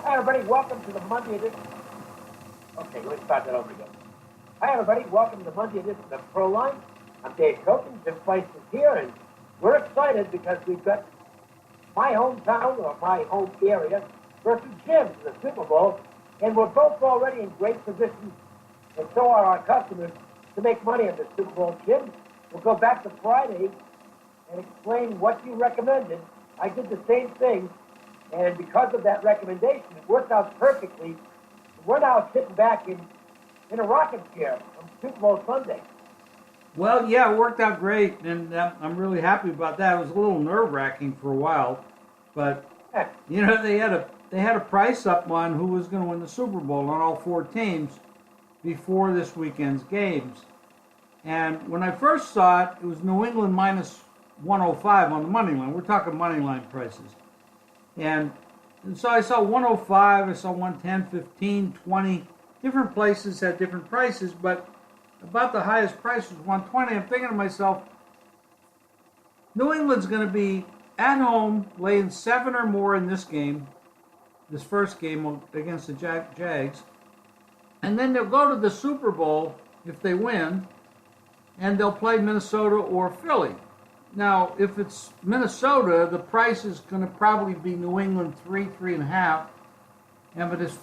Hi, everybody. Welcome to the Monday edition. Okay, let me start that over again. Hi, everybody. Welcome to the Monday edition of Pro Line. I'm Dave Cokin. Jim Feist is here, and we're excited because we've got my hometown or my home area versus Jim's in the Super Bowl, and we're both already in great positions, and so are our customers, to make money on the Super Bowl. Jim, we'll go back to Friday and explain what you recommended. I did the same thing, and because of that recommendation, it worked out perfectly. We're now sitting back in a rocking chair on Super Bowl Sunday. Well, yeah, it worked out great, and I'm really happy about that. It was a little nerve-wracking for a while, but you know they had a price up on who was going to win the Super Bowl on all four teams before this weekend's games. And when I first saw it, it was New England minus 105 on the money line. We're talking money line prices. And so I saw 105, I saw 110, 15, 20. Different places had different prices, but about the highest price was 120. I'm thinking to myself, New England's going to be at home laying 7 or more in this game, this first game against the Jags. And then they'll go to the Super Bowl if they win, and they'll play Minnesota or Philly. Now, if it's Minnesota, the price is going to probably be New England 3.5. And if it's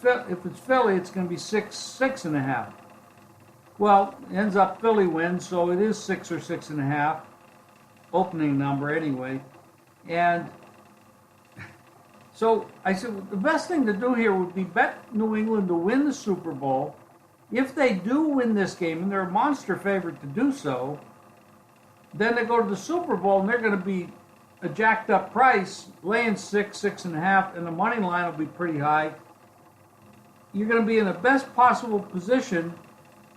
Philly, it's going to be 6.5. Well, ends up Philly wins, so it is 6 or 6.5. Opening number anyway. And so I said, well, the best thing to do here would be bet New England to win the Super Bowl. If they do win this game, and they're a monster favorite to do so, then they go to the Super Bowl, and they're going to be a jacked up price, laying 6, 6.5, and the money line will be pretty high. You're going to be in the best possible position,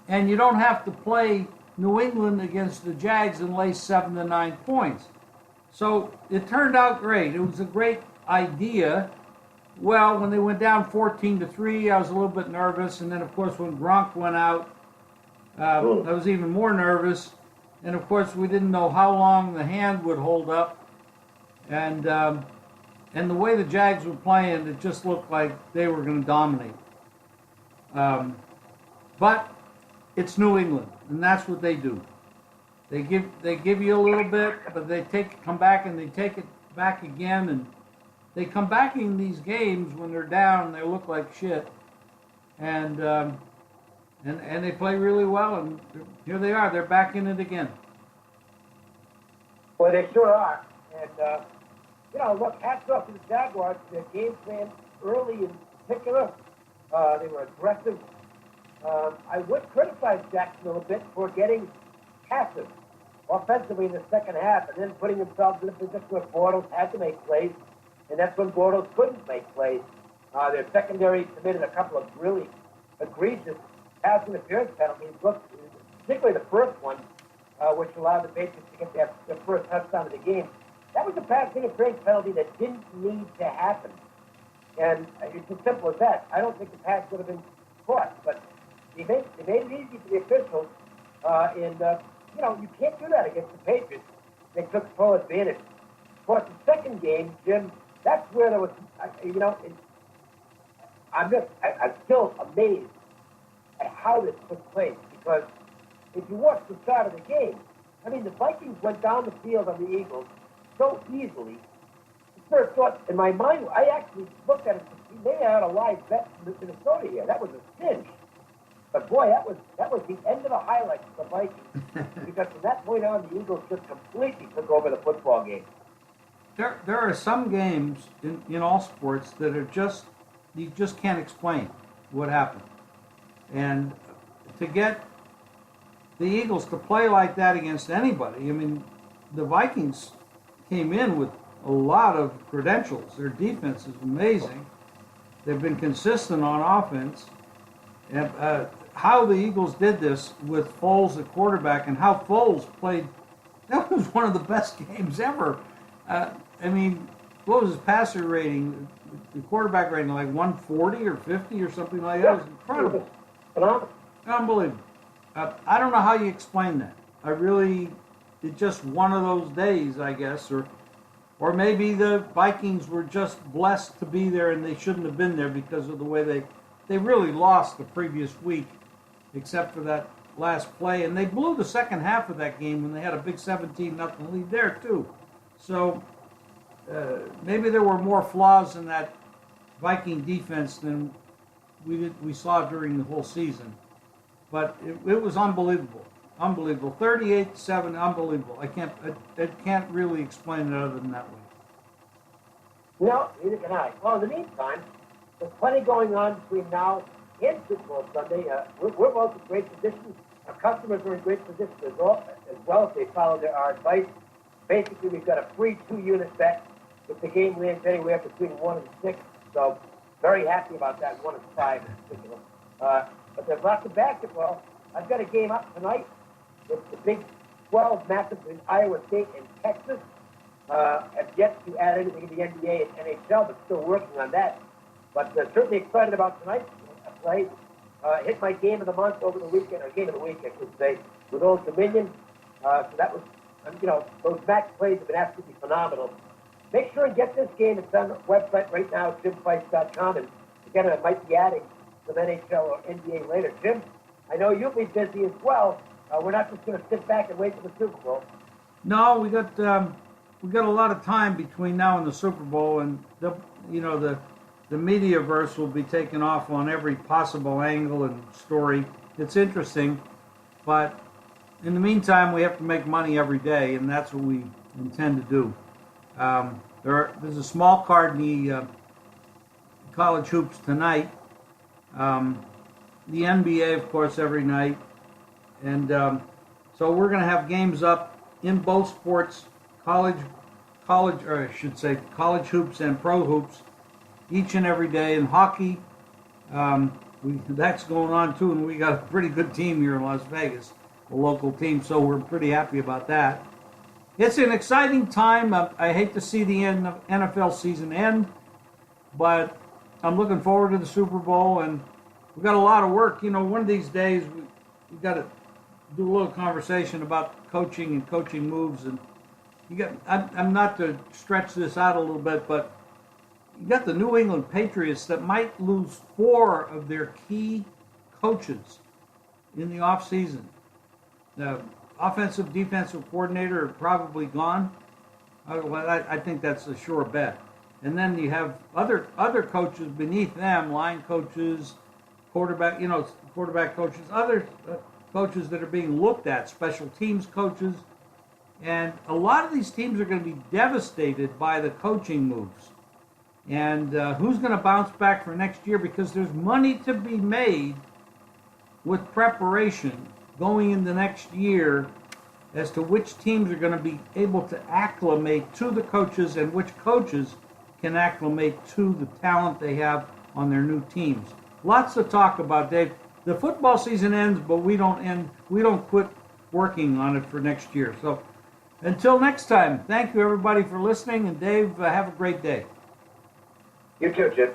and you don't have to play New England against the Jags and lay 7 to 9 points. So it turned out great. It was a great idea. Well, when they went down 14-3, I was a little bit nervous, and then of course when Gronk went out, I was even more nervous. And of course, we didn't know how long the hand would hold up, and the way the Jags were playing, it just looked like they were going to dominate. But it's New England, and that's what they do. They give you a little bit, but they come back and they take it back again, and they come back in these games when they're down and they look like shit, and they play really well, and here they are. They're back in it again. Well, they sure are. And, look, hats off to the Jaguars. Their game plan early in particular, they were aggressive. I would criticize Jacksonville a bit for getting passive offensively in the second half and then putting themselves in a position where Bortles had to make plays, and that's when Bortles couldn't make plays. Their secondary committed a couple of really egregious pass interference penalties, particularly the first one, which allowed the Patriots to get their first touchdown of the game. That was a pass interference penalty that didn't need to happen. And it's as simple as that. I don't think the pass would have been caught, but they made it easy for the officials. You can't do that against the Patriots. They took full advantage. Of course, the second game, Jim, that's where there was, I'm still amazed at how this took place, because if you watch the start of the game, the Vikings went down the field on the Eagles so easily. The first thought in my mind, I actually looked at it, they had a live bet in Minnesota here. That was a cinch. But boy, that was the end of the highlights for the Vikings, because from that point on, the Eagles just completely took over the football game. There are some games in all sports that are you just can't explain what happened. And to get the Eagles to play like that against anybody, the Vikings came in with a lot of credentials. Their defense is amazing. They've been consistent on offense. And how the Eagles did this with Foles at quarterback, and how Foles played, that was one of the best games ever. What was his passer rating, the quarterback rating, like 140 or 50 or something like that? It was incredible. Unbelievable. I don't know how you explain that. It's just one of those days, I guess, or Or maybe the Vikings were just blessed to be there and they shouldn't have been there because of the way they really lost the previous week, except for that last play. And they blew the second half of that game when they had a big 17-0 lead there, too. So maybe there were more flaws in that Viking defense than we saw during the whole season. But it was unbelievable. Unbelievable. 38-7, unbelievable. I can't really explain it other than that way. No, neither can I. Well, in the meantime, there's plenty going on between now and Super Bowl Sunday. We're both in great position. Our customers are in great position as well if they follow our advice. Basically, we've got a free 2-unit bet if the game lands anywhere between 1 and 6. So very happy about that, 1 and 5 in particular. But there's lots of basketball. I've got a game up tonight. It's the Big 12 matchup between Iowa State and Texas. Have yet to add anything in the NBA and NHL, but still working on that. But certainly excited about tonight's play. Hit my game of the month over the weekend, or game of the week, I should say, with Old Dominion. So that was, those match plays have been absolutely phenomenal. Make sure and get this game. It's on the website right now, JimFeist.com. And again, I might be adding some NHL or NBA later. Jim, I know you'll be busy as well. We're not just going to sit back and wait for the Super Bowl. No, we got a lot of time between now and the Super Bowl, and the mediaverse will be taken off on every possible angle and story. It's interesting, but in the meantime, we have to make money every day, and that's what we intend to do. There's a small card in the college hoops tonight. The NBA, of course, every night. And so we're going to have games up in both sports, college hoops and pro hoops, each and every day. And hockey, that's going on too, and we got a pretty good team here in Las Vegas, a local team, so we're pretty happy about that. It's an exciting time. I hate to see the NFL season end, but I'm looking forward to the Super Bowl, and we've got a lot of work. One of these days we've got to do a little conversation about coaching and coaching moves. And I'm not to stretch this out a little bit, but you got the New England Patriots that might lose 4 of their key coaches in the offseason. The offensive, defensive coordinator are probably gone. I think that's a sure bet. And then you have other coaches beneath them, line coaches, quarterback coaches, other coaches that are being looked at, special teams coaches. And a lot of these teams are going to be devastated by the coaching moves. And who's going to bounce back for next year? Because there's money to be made with preparation going in the next year as to which teams are going to be able to acclimate to the coaches and which coaches can acclimate to the talent they have on their new teams. Lots to talk about, Dave. The football season ends, but we don't quit working on it for next year. So until next time, thank you everybody for listening, and Dave, have a great day. You too, Jim.